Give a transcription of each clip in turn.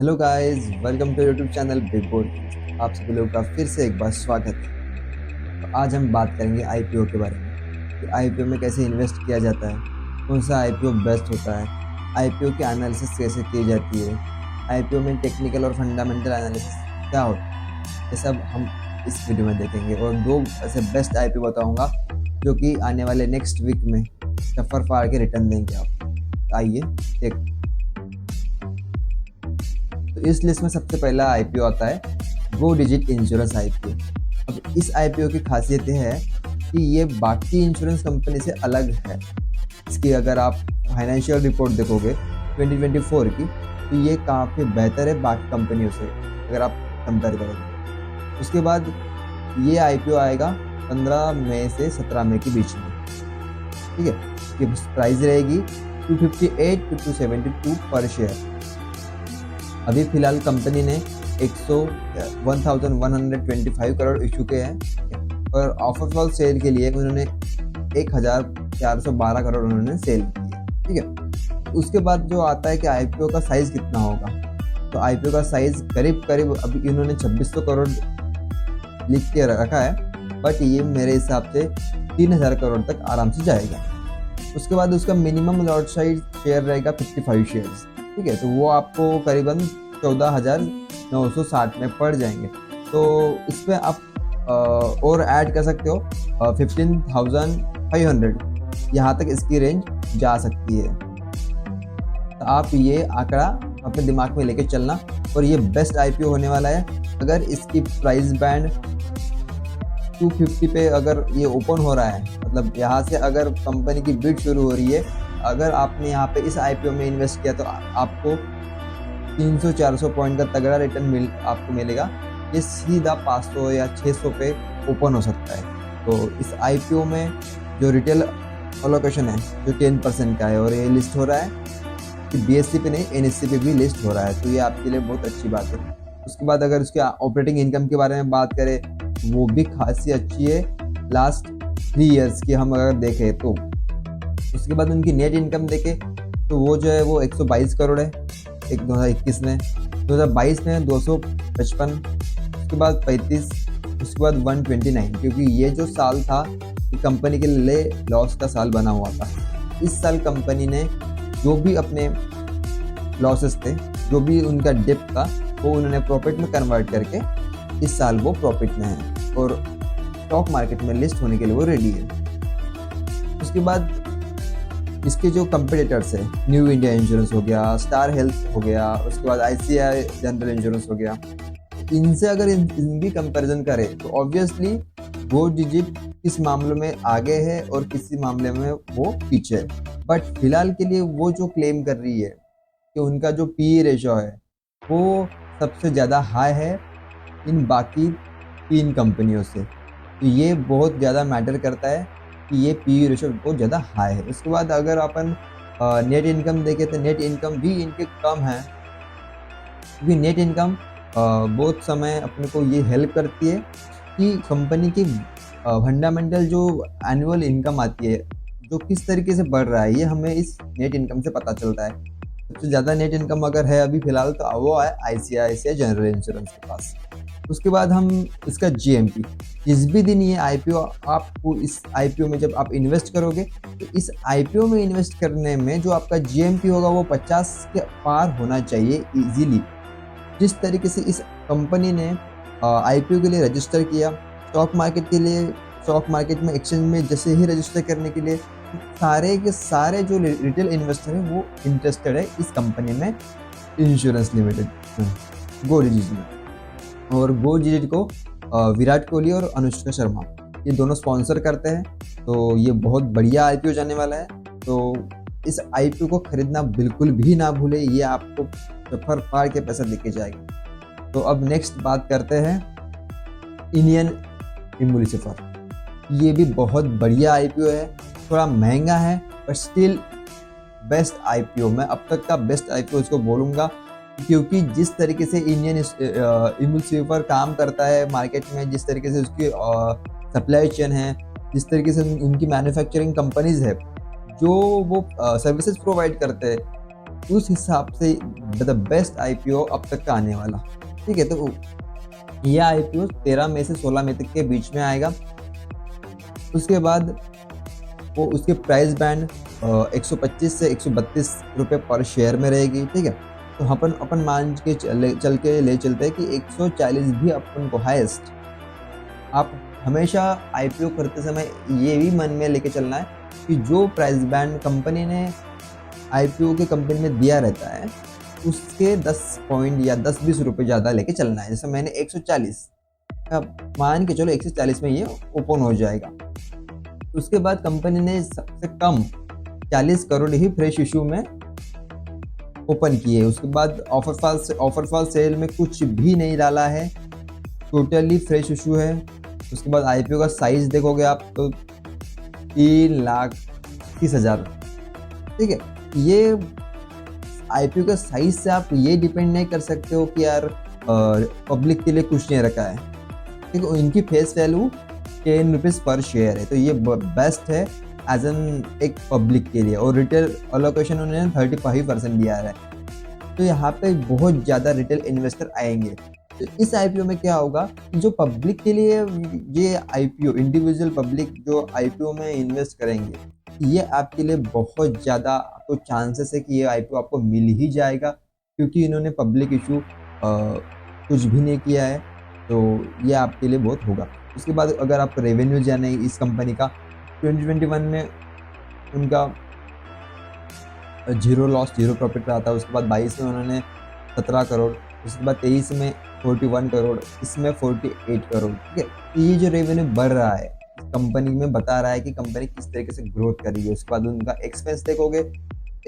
Hello guys, welcome to YouTube channel big board. आप सभी लोगों का फिर से एक बार स्वागत है। तो आज हम बात करेंगे आईपीओ के बारे में कि आईपीओ में कैसे इन्वेस्ट किया जाता है, कौन सा आईपीओ बेस्ट होता है, आईपीओ की एनालिसिस कैसे की जाती है, आईपीओ में टेक्निकल और फंडामेंटल एनालिसिस क्या होता है। ये सब हम इस वीडियो में देखेंगे और दो ऐसे बेस्ट आईपीओ बताऊंगा जो कि आने वाले नेक्स्ट वीक में सफर फाड़ के रिटर्न देंगे आपको। तो आइए देख। तो इस लिस्ट में सबसे पहला आईपीओ आता है गो डिजिट इंश्योरेंस आईपीओ। अब इस आईपीओ की खासियत यह है कि ये बाकी इंश्योरेंस कंपनी से अलग है। इसकी अगर आप फाइनेंशियल रिपोर्ट देखोगे 2024 की, तो ये काफ़ी बेहतर है बाकी कंपनियों से अगर आप कंपेयर करोगे। उसके बाद ये आईपीओ आएगा 15 मई से 17 मई के बीच में। ठीक है, इसकी प्राइस रहेगी 258 to 272 पर शेयर। अभी फिलहाल कंपनी ने 1125 करोड़ इशू किए हैं और ऑफर फॉर सेल के लिए उन्होंने 1412 करोड़ उन्होंने सेल किए। ठीक है, उसके बाद जो आता है कि आईपीओ का साइज कितना होगा, तो आईपीओ का साइज करीब करीब अभी इन्होंने 2600 करोड़ लिख के रखा है, बट ये मेरे हिसाब से 3000 करोड़ तक आराम से जाएगा। उसके बाद उसका मिनिमम लॉट साइज शेयर रहेगा 55 शेयर्स। ठीक है, तो वो आपको करीबन 14,960 में पड़ जाएंगे। तो इसमें आप और ऐड कर सकते हो 15,500, यहाँ तक इसकी रेंज जा सकती है। तो आप ये आंकड़ा अपने दिमाग में लेके चलना। और ये बेस्ट आईपीओ होने वाला है। अगर इसकी प्राइस बैंड 250 पे अगर ये ओपन हो रहा है, मतलब यहाँ से अगर कंपनी की बिड शुरू हो रही है, अगर आपने यहाँ पे इस आईपीओ में इन्वेस्ट किया तो आपको 300-400 पॉइंट का तगड़ा रिटर्न आपको मिलेगा। ये सीधा 500 या 600 पे ओपन हो सकता है। तो इस आईपीओ में जो रिटेल अलोकेशन है जो 10% का है, और ये लिस्ट हो रहा है कि बीएससी पे नहीं एनएससी पे भी लिस्ट हो रहा है, तो ये आपके लिए बहुत अच्छी बात है। उसके बाद अगर उसके ऑपरेटिंग इनकम के बारे में बात करें, वो भी खासी अच्छी है लास्ट 3 ईयर्स की हम अगर देखें तो। उसके बाद उनकी नेट इनकम देखें तो वो जो है वो 122 करोड़ है 2021 में, 2022 में 255, उसके बाद 35, उसके बाद 129, क्योंकि ये जो साल था ये कंपनी के लिए लॉस का साल बना हुआ था। इस साल कंपनी ने जो भी अपने लॉसेस थे, जो भी उनका डिप था, वो उन्होंने प्रॉफिट में कन्वर्ट करके इस साल वो प्रॉफिट में है और स्टॉक मार्केट में लिस्ट होने के लिए वो रेडी है। उसके बाद इसके जो कंपटीटर्स है, न्यू इंडिया इंश्योरेंस हो गया, स्टार हेल्थ हो गया, उसके बाद आईसीआई जनरल इंश्योरेंस हो गया, इनसे अगर इनकी कंपैरिजन करें तो ऑब्वियसली वो डिजिट किस मामलों में आगे है और किसी मामले में वो पीछे है। बट फिलहाल के लिए वो जो क्लेम कर रही है कि उनका जो पी रेशो है वो सबसे ज़्यादा हाई है इन बाकी 3 कंपनियों से। तो ये बहुत ज़्यादा मैटर करता है कि ये पी रेशो बहुत ज़्यादा हाई है। उसके बाद अगर अपन नेट इनकम देखें तो नेट इनकम भी इनके कम है, क्योंकि नेट इनकम बहुत समय अपने को ये हेल्प करती है कि कंपनी की फंडामेंटल जो एनुअल इनकम आती है जो किस तरीके से बढ़ रहा है, ये हमें इस नेट इनकम से पता चलता है। सबसे ज़्यादा नेट इनकम अगर है अभी फिलहाल तो वो है आईसीआईसीआई जनरल इंश्योरेंस के पास। उसके बाद हम इसका जीएमपी, जिस भी दिन ये आईपीओ, आपको इस आईपीओ में जब आप इन्वेस्ट करोगे तो इस आईपीओ में इन्वेस्ट करने में जो आपका जीएमपी होगा वो 50 के पार होना चाहिए इजीली। जिस तरीके से इस कंपनी ने आईपीओ के लिए रजिस्टर किया, स्टॉक मार्केट के लिए, स्टॉक मार्केट में एक्सचेंज में जैसे ही रजिस्टर करने के लिए सारे के सारे जो रिटेल इन्वेस्टर हैं वो इंटरेस्टेड है इस कंपनी में, इंश्योरेंस लिमिटेड गो डिजिट में। और गो डिजिट को विराट कोहली और अनुष्का शर्मा ये दोनों स्पॉन्सर करते हैं। तो ये बहुत बढ़िया आईपीओ जाने वाला है। तो इस आईपीओ को खरीदना बिल्कुल भी ना भूले, ये आपको सफर फाड़ के पैसा देके जाएगा। तो अब नेक्स्ट बात करते हैं इंडियन इम्यूलिसिफर। ये भी बहुत बढ़िया आईपीओ है, थोड़ा महंगा है पर स्टिल बेस्ट आईपीओ। मैं अब तक का बेस्ट आईपीओ इसको बोलूँगा, क्योंकि जिस तरीके से इंडियन इम्यूलिसिफर काम करता है मार्केट में, जिस तरीके से उसकी सप्लाई चेन है, जिस तरीके से उनकी मैन्युफैक्चरिंग कंपनीज है, जो वो सर्विसेज प्रोवाइड करते हैं, उस हिसाब से द बेस्ट आईपीओ अब तक का आने वाला। ठीक है, तो यह आईपीओ 13 मई से 16 मई तक के बीच में आएगा। उसके बाद वो उसके प्राइस बैंड 125 से 132 रुपये पर शेयर में रहेगी। ठीक है, तो अपन मान के चल के ले चलते हैं कि 140 भी अपन को हाईएस्ट। आप हमेशा आईपीओ करते समय ये भी मन में लेके चलना है कि जो प्राइस बैंड कंपनी ने आईपीओ के कंपनी में दिया रहता है उसके 10 पॉइंट या 10-20 रुपये ज़्यादा लेके चलना है। जैसे मैंने 140 मान के चलो 140 में ये ओपन हो जाएगा। उसके बाद कंपनी ने सबसे कम 40 करोड़ ही फ्रेश इशू में ओपन किए। उसके बाद ऑफर फॉल सेल में कुछ भी नहीं डाला है, टोटली फ्रेश इशू है। उसके बाद आईपीओ का साइज देखोगे आप तो 3,30,000। ठीक है, ये आईपीओ का साइज से आप ये डिपेंड नहीं कर सकते हो कि यार पब्लिक के लिए कुछ नहीं रखा है। ठीक है, इनकी फेस वैल्यू 10 रुपीज़ पर शेयर है, तो ये बेस्ट है एज एन एक पब्लिक के लिए। और रिटेल अलोकेशन उन्होंने 35% दिया है, तो यहाँ पे बहुत ज़्यादा रिटेल इन्वेस्टर आएंगे। तो इस आईपीओ में क्या होगा, जो पब्लिक के लिए ये आईपीओ, इंडिविजुअल पब्लिक जो आईपीओ में इन्वेस्ट करेंगे, ये आपके लिए बहुत ज़्यादा तो चांसेस है कि ये आईपीओ आपको मिल ही जाएगा, क्योंकि इन्होंने पब्लिक इशू कुछ भी नहीं किया है, तो ये आपके लिए बहुत होगा। उसके बाद अगर आप रेवेन्यू जाने इस कंपनी का 2021 में उनका 0 लॉस 0 प्रॉफिट रहा था। उसके बाद 22 में उन्होंने 17 करोड़, उसके बाद 23 में 41 करोड़, इसमें 48 करोड़। ठीक है, तो ये जो रेवेन्यू बढ़ रहा है कंपनी में बता रहा है कि कंपनी किस तरीके से ग्रोथ कर रही है। उसके बाद उनका एक्सपेंस देखोगे,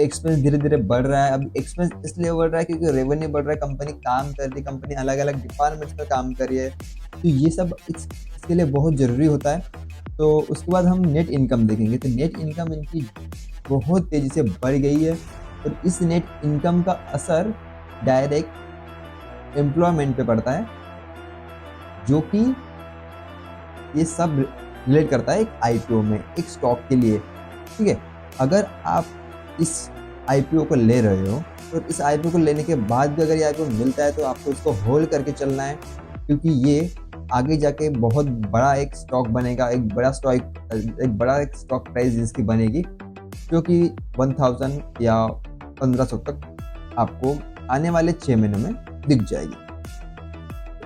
एक्सपेंस धीरे धीरे बढ़ रहा है। अब एक्सपेंस इसलिए बढ़ रहा है क्योंकि रेवेन्यू बढ़ रहा है, कंपनी काम कर रही है, कंपनी अलग अलग डिपार्टमेंट्स में काम कर रही है, तो ये सब इसके लिए बहुत ज़रूरी होता है। तो उसके बाद हम नेट इनकम देखेंगे, तो नेट इनकम इनकी बहुत तेज़ी से बढ़ गई है, और इस नेट इनकम का असर डायरेक्ट एम्प्लॉयमेंट पे पड़ता है, जो कि ये सब रिलेट करता है एक आईपीओ में, एक स्टॉक के लिए। ठीक है, अगर आप इस आईपीओ को ले रहे हो और इस आईपीओ को लेने के बाद भी अगर ये आईपीओ मिलता है तो आपको इसको होल्ड करके चलना है, क्योंकि ये आगे जाके बहुत बड़ा एक स्टॉक बनेगा, एक बड़ा स्टॉक प्राइस इसकी बनेगी, जो कि 1000 या 1500 तक आपको आने वाले 6 महीनों में दिख जाएगी।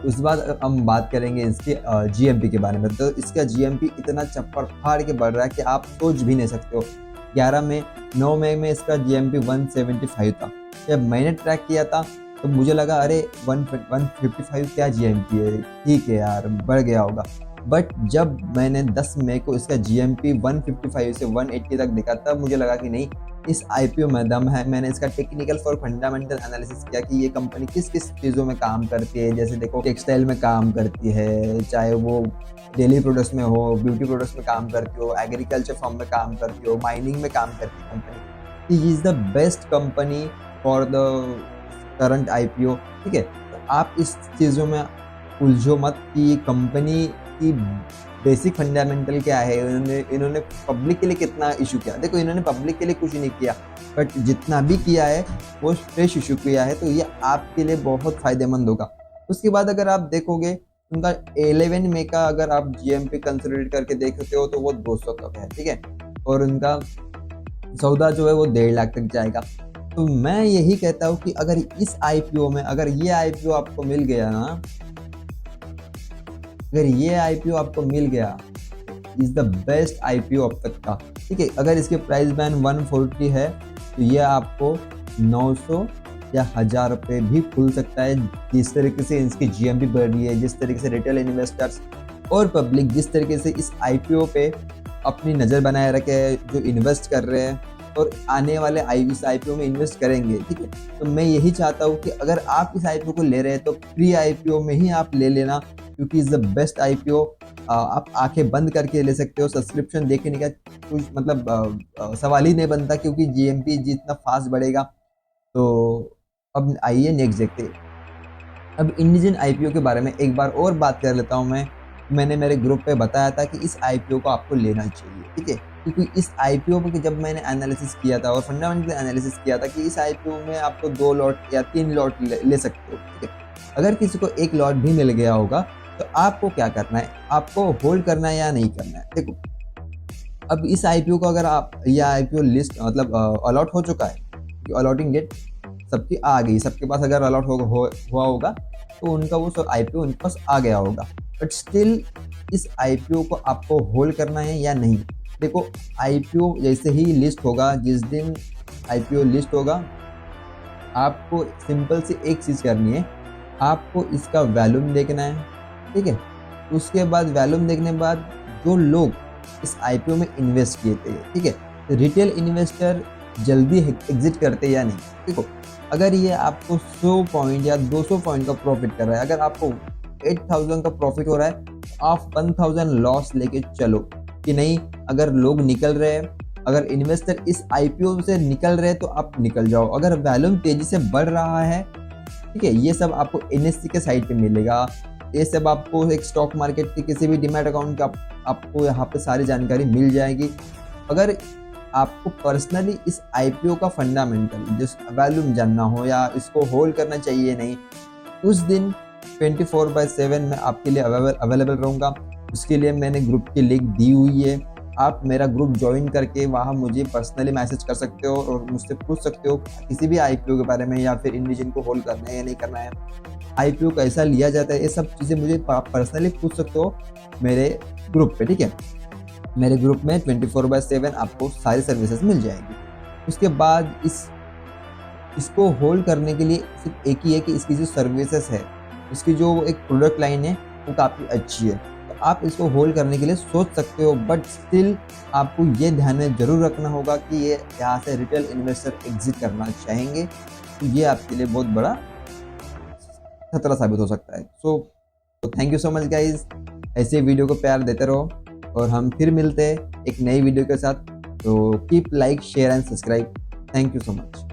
उस बाद हम बात करेंगे इसके जीएमपी के बारे में। तो इसका जीएमपी इतना चप्पड़ फाड़ के बढ़ रहा है कि आप सोच भी नहीं सकते हो। 9 मई में इसका जीएमपी 175 था। जब मैंने ट्रैक किया था तो मुझे लगा अरे 155 क्या जीएमपी है, ठीक है यार बढ़ गया होगा। बट जब मैंने 10 मई को इसका जीएमपी 155 से 180 तक देखा, तब मुझे लगा कि नहीं, इस आईपीओ में दम है। मैंने इसका टेक्निकल फॉर फंडामेंटल एनालिसिस किया कि ये कंपनी किस किस चीज़ों में काम करती है। जैसे देखो, टेक्सटाइल में काम करती है, चाहे वो डेली प्रोडक्ट्स में हो, ब्यूटी प्रोडक्ट्स में काम करती हो, एग्रीकल्चर फॉर्म में काम करती हो, माइनिंग में काम करती है company. He is the best company for the current IPO. ठीक है, तो आप इस चीज़ों में उलझो मत कि कंपनी की बेसिक फंडामेंटल क्या है, इन्होंने पब्लिक के लिए कितना इशू किया। देखो, इन्होंने पब्लिक के लिए कुछ नहीं किया, बट जितना भी किया है वो फ्रेश इशू किया है, तो ये आपके लिए बहुत फ़ायदेमंद होगा। उसके बाद अगर आप देखोगे उनका 11 मई का अगर आप जीएमपी कंसिडर करके देखते हो तो वो 200 तक है। ठीक है, और उनका सौदा जो है वो 1.5 लाख तक जाएगा। तो मैं यही कहता हूँ कि अगर इस आईपीओ में अगर ये आईपीओ आपको मिल गया ना, अगर ये आईपीओ आपको मिल गया, इज द बेस्ट आईपीओ अब तक का। ठीक है, अगर इसके प्राइस बैंड 140 है तो ये आपको 900 या 1000 रुपये भी खुल सकता है। जिस तरीके से इसकी जीएमपी बढ़ रही है, जिस तरीके से रिटेल इन्वेस्टर्स और पब्लिक जिस तरीके से इस आईपीओ पे अपनी नज़र बनाए रखे हैं, जो इन्वेस्ट कर रहे हैं और आने वाले इस आईपीओ में इन्वेस्ट करेंगे। ठीक है, तो मैं यही चाहता हूँ कि अगर आप इस आईपीओ को ले रहे हैं तो प्री आईपीओ में ही आप ले लेना, क्योंकि इज़ द बेस्ट आईपीओ। आप आंखें बंद करके ले सकते हो, सब्सक्रिप्शन देखने का कुछ मतलब सवाल ही नहीं बनता, क्योंकि जीएमपी जितना फास्ट बढ़ेगा। तो अब आइए नेक्स्ट देखते हैं। अब इंडियन आईपीओ के बारे में एक बार और बात कर लेता हूँ। मैंने मेरे ग्रुप पे बताया था कि इस आईपीओ को आपको लेना चाहिए। ठीक है, क्योंकि इस आईपीओ पे जब मैंने एनालिसिस किया था और फंडामेंटल एनालिसिस किया था कि इस आईपीओ में आपको 2 लॉट या 3 लॉट ले सकते हो, ठीक है। अगर किसी को 1 लॉट भी मिल गया होगा तो आपको क्या करना है, आपको होल्ड करना है या नहीं करना है। देखो, अब इस आईपीओ को अगर आप, ये आईपीओ लिस्ट मतलब अलॉट हो चुका है, अलॉटिंग डेट सबकी आ गई, सबके पास अगर अलॉट हुआ होगा तो उनका वो सब आईपीओ उनके पास आ गया होगा। बट स्टिल इस आईपीओ को आपको होल्ड करना है या नहीं। देखो, आईपीओ जैसे ही लिस्ट होगा, जिस दिन आईपीओ लिस्ट होगा, आपको सिंपल सी एक चीज़ करनी है, आपको इसका वैल्यूम देखना है, ठीक है। उसके बाद वैल्यूम देखने के बाद जो लोग इस आईपीओ में इन्वेस्ट किए थे, ठीक है, तो रिटेल इन्वेस्टर जल्दी एग्जिट करते या नहीं। देखो, अगर ये आपको 100 पॉइंट या 200 पॉइंट का प्रॉफिट कर रहा है, अगर आपको 8000 का प्रॉफिट हो रहा है, तो आप 1000 लॉस लेके चलो कि नहीं। अगर लोग निकल रहे हैं, अगर इन्वेस्टर इस आईपीओ से निकल रहे हैं तो आप निकल जाओ। अगर वैल्यूम तेजी से बढ़ रहा है, ठीक है, ये सब आपको एनएससी के साइट पे मिलेगा। ये सब आपको एक स्टॉक मार्केट के किसी भी डीमैट अकाउंट का आपको यहाँ पे सारी जानकारी मिल जाएगी। अगर आपको पर्सनली इस आईपीओ का फंडामेंटल जिस वैल्यूम जानना हो या इसको होल्ड करना चाहिए नहीं, उस दिन 24/7 मैं आपके लिए अवेलेबल रहूँगा। उसके लिए मैंने ग्रुप की लिंक दी हुई है। आप मेरा ग्रुप ज्वाइन करके वहाँ मुझे पर्सनली मैसेज कर सकते हो और मुझसे पूछ सकते हो किसी भी आईपीओ के बारे में, या फिर इन रीजन को होल्ड करना है या नहीं करना है, आईपीओ कैसा लिया जाता है, ये सब चीज़ें मुझे पर्सनली पूछ सकते हो मेरे ग्रुप पे, ठीक है। मेरे ग्रुप में 24/7 आपको सारी सर्विसेज मिल जाएगी। उसके बाद इसको होल्ड करने के लिए सिर्फ एक ही है कि इसकी जो सर्विसेज है, इसकी जो एक प्रोडक्ट लाइन है वो काफ़ी अच्छी है, तो आप इसको होल्ड करने के लिए सोच सकते हो। बट स्टिल आपको ये ध्यान में ज़रूर रखना होगा कि ये यहाँ से रिटेल इन्वेस्टर एग्जिट करना चाहेंगे, तो ये आपके लिए बहुत बड़ा खतरा साबित हो सकता है। So thank you so much guys, ऐसे वीडियो को प्यार देते रहो और हम फिर मिलते हैं एक नई वीडियो के साथ। तो keep like, share and subscribe. Thank you so much.